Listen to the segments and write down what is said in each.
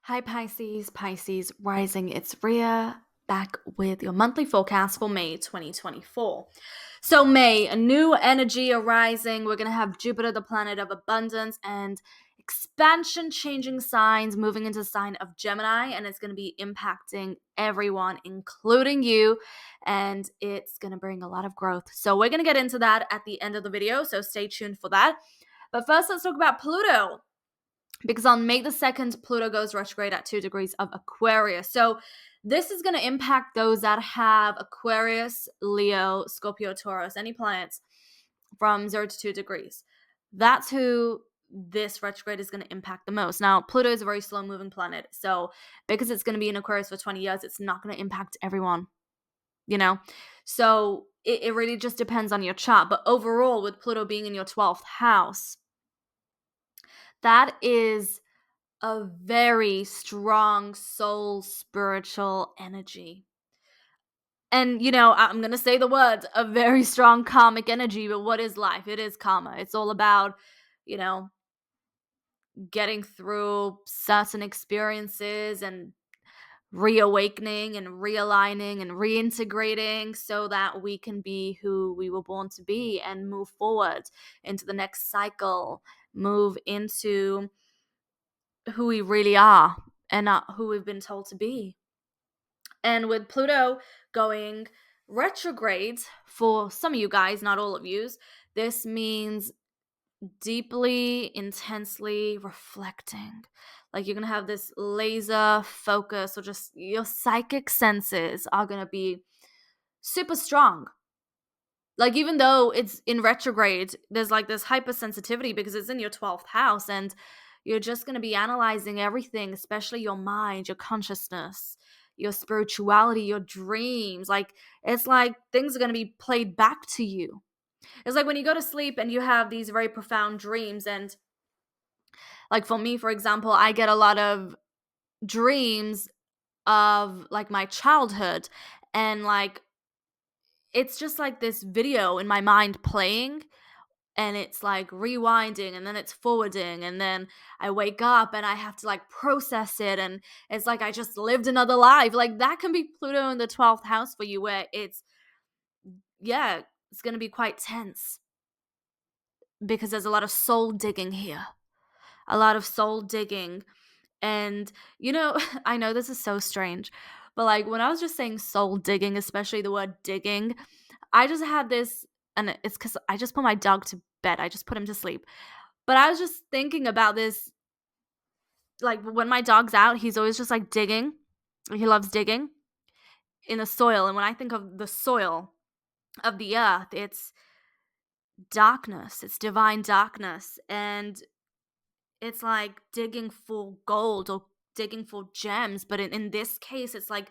Hi, Pisces. Pisces rising. It's Rhea back with your monthly forecast for May 2024. So, May, a new energy arising. We're going to have Jupiter, the planet of abundance and expansion, changing signs, moving into the sign of Gemini, and it's going to be impacting everyone, including you. And it's going to bring a lot of growth. So, we're going to get into that at the end of the video. So, stay tuned for that. But first, let's talk about Pluto, because on May the 2nd, Pluto goes retrograde at 2 degrees of Aquarius. So this is going to impact those that have Aquarius, Leo, Scorpio, Taurus, any planets from 0 to 2 degrees. That's who this retrograde is going to impact the most. Now, Pluto is a very slow moving planet. So because it's going to be in Aquarius for 20 years, it's not going to impact everyone, you know? So it really just depends on your chart. But overall, with Pluto being in your 12th house, that is a very strong soul spiritual energy. And, I'm going to say the words, a very strong karmic energy. But what is life? It is karma. It's all about, you know, getting through certain experiences and reawakening and realigning and reintegrating so that we can be who we were born to be and move forward into the next cycle, move into who we really are and not who we've been told to be. And with Pluto going retrograde for some of you guys, not all of you, this means deeply, intensely reflecting. Like you're going to have this laser focus, or just your psychic senses are going to be super strong. Like even though it's in retrograde, there's like this hypersensitivity because it's in your 12th house, and you're just going to be analyzing everything, especially your mind, your consciousness, your spirituality, your dreams. Like it's like things are going to be played back to you. It's like when you go to sleep and you have these very profound dreams. And like for me, for example, I get a lot of dreams of like my childhood, and like it's just like this video in my mind playing, and it's like rewinding and then it's forwarding, and then I wake up and I have to like process it, and it's like I just lived another life. Like that can be Pluto in the 12th house for you, where it's going to be quite tense because there's a lot of soul digging here. A lot of soul digging. And I know this is so strange, but like when I was just saying soul digging, especially the word digging, I just had this, and it's because I just put my dog to bed. I just put him to sleep. But I was just thinking about this, like when my dog's out, he's always just like digging. He loves digging in the soil. And when I think of the soil of the earth, it's darkness, it's divine darkness. And it's like digging for gold or digging for gems. But in this case, it's like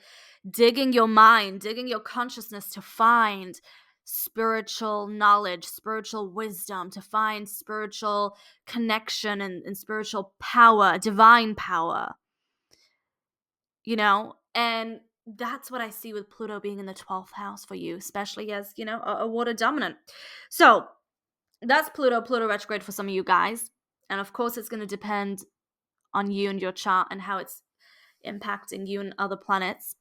digging your mind, digging your consciousness to find spiritual knowledge, spiritual wisdom, to find spiritual connection and spiritual power, divine power, And that's what I see with Pluto being in the 12th house for you, especially as, a water dominant. So that's Pluto retrograde for some of you guys. And of course, it's going to depend on you and your chart and how it's impacting you and other planets.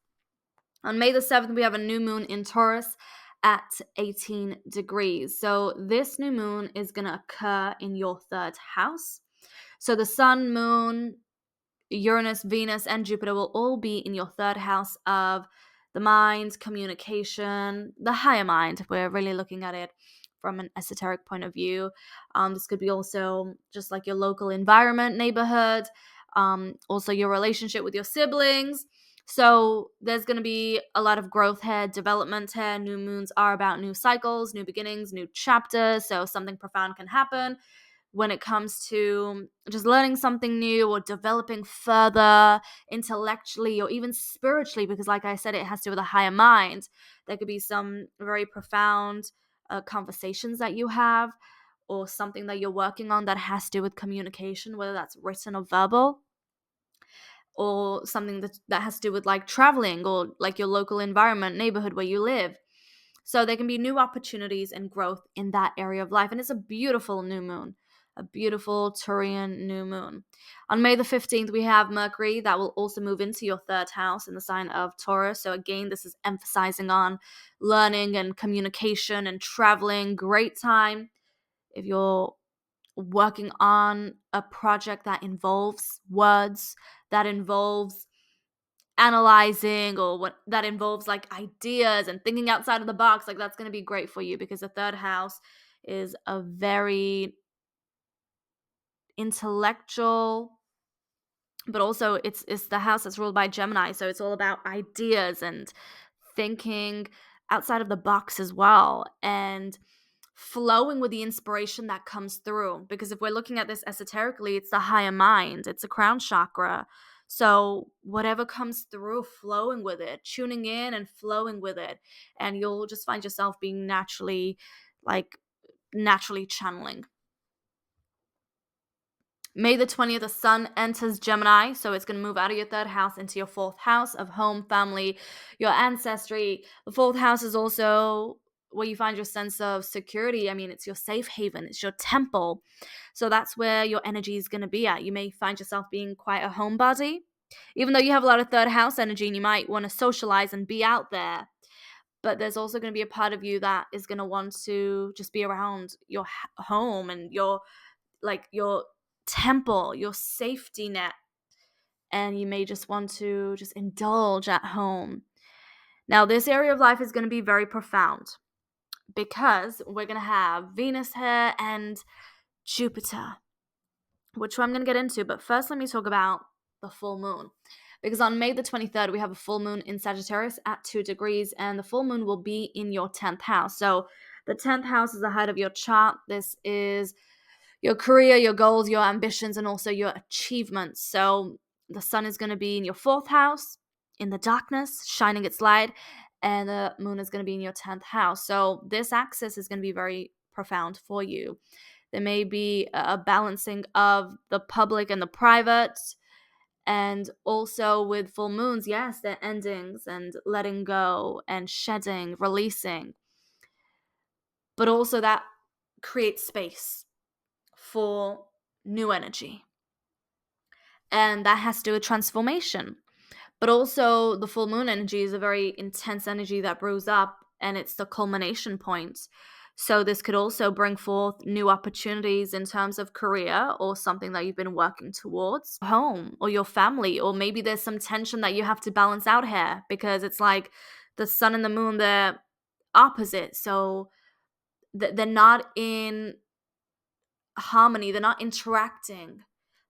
On May the 7th, we have a new moon in Taurus at 18 degrees. So this new moon is going to occur in your third house. So the sun, moon, Uranus, Venus, and Jupiter will all be in your third house of the mind, communication, the higher mind. We're really looking at it from an esoteric point of view. This could be also just like your local environment, neighborhood, also your relationship with your siblings. So there's going to be a lot of growth here, development here. New moons are about new cycles, new beginnings, new chapters. So something profound can happen when it comes to just learning something new or developing further intellectually or even spiritually, because like I said, it has to do with a higher mind. There could be some very profound conversations that you have, or something that you're working on that has to do with communication, whether that's written or verbal, or something that has to do with like traveling or like your local environment, neighborhood where you live. So there can be new opportunities and growth in that area of life. And it's a beautiful new moon. a beautiful Turian new moon. On May the 15th, we have Mercury that will also move into your third house in the sign of Taurus. So again, this is emphasizing on learning and communication and traveling. Great time if you're working on a project that involves words, that involves analyzing, or what that involves like ideas and thinking outside of the box. Like, that's going to be great for you because the third house is a very intellectual, but also it's the house that's ruled by Gemini, so it's all about ideas and thinking outside of the box as well, and flowing with the inspiration that comes through. Because if we're looking at this esoterically, it's the higher mind, it's a crown chakra. So whatever comes through, flowing with it, tuning in and flowing with it, and you'll just find yourself being naturally channeling. May the 20th, the sun enters Gemini, so it's going to move out of your third house into your fourth house of home, family, your ancestry. The fourth house is also where you find your sense of security. I mean, it's your safe haven, it's your temple. So that's where your energy is going to be at. You may find yourself being quite a homebody, even though you have a lot of third house energy and you might want to socialize and be out there. But there's also going to be a part of you that is going to want to just be around your home and your temple, your safety net, and you may just want to just indulge at home. Now, this area of life is going to be very profound because we're going to have Venus here and Jupiter, which I'm going to get into. But first, let me talk about the full moon. Because on May the 23rd, we have a full moon in Sagittarius at 2 degrees, and the full moon will be in your 10th house. So the 10th house is the head of your chart. This is your career, your goals, your ambitions, and also your achievements. So the sun is going to be in your fourth house in the darkness, shining its light, and the moon is going to be in your 10th house. So this axis is going to be very profound for you. There may be a balancing of the public and the private. And also with full moons, yes, they're endings and letting go and shedding, releasing. But also that creates space for new energy. And that has to do with transformation. But also the full moon energy is a very intense energy that brews up, and it's the culmination point. So this could also bring forth new opportunities in terms of career or something that you've been working towards, home or your family, or maybe there's some tension that you have to balance out here because it's like the sun and the moon, they're opposite. So they're not in harmony, they're not interacting.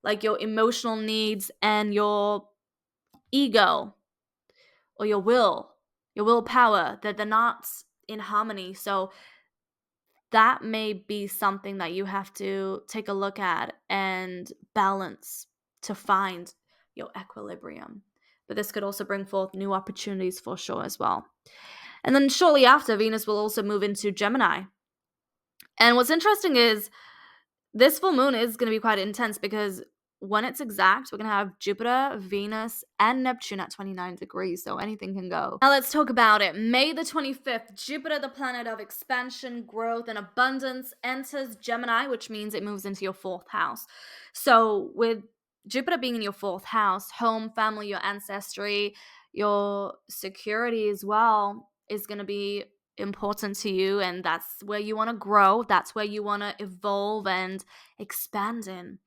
Like your emotional needs and your ego or your willpower, that they're not in harmony. So that may be something that you have to take a look at and balance to find your equilibrium. But this could also bring forth new opportunities for sure as well. And then shortly after, Venus will also move into Gemini. And what's interesting is this full moon is going to be quite intense because when it's exact, we're going to have Jupiter, Venus, and Neptune at 29 degrees, so anything can go. Now let's talk about it. May the 25th, Jupiter, the planet of expansion, growth, and abundance, enters Gemini, which means it moves into your fourth house. So with Jupiter being in your fourth house, home, family, your ancestry, your security as well is going to be important to you, and that's where you want to grow, that's where you want to evolve and expand in.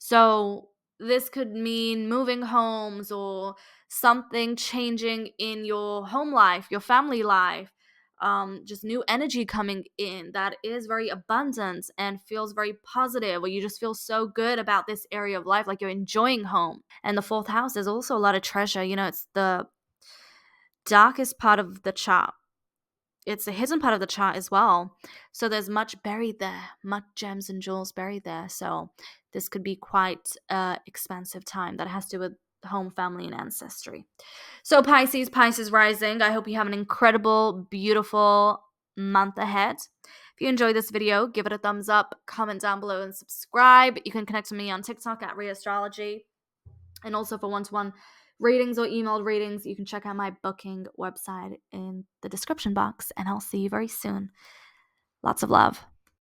So this could mean moving homes or something changing in your home life, your family life, just new energy coming in that is very abundant and feels very positive, or you just feel so good about this area of life, like you're enjoying home. And the fourth house is also a lot of treasure. It's the darkest part of the chart. It's a hidden part of the chart as well. So there's much buried there, much gems and jewels buried there. So this could be quite an expansive time that has to do with home, family, and ancestry. So Pisces rising, I hope you have an incredible, beautiful month ahead. If you enjoyed this video, give it a thumbs up, comment down below, and subscribe. You can connect with me on TikTok at Reastrology. And also for one-to-one readings or emailed readings, you can check out my booking website in the description box, and I'll see you very soon. Lots of love.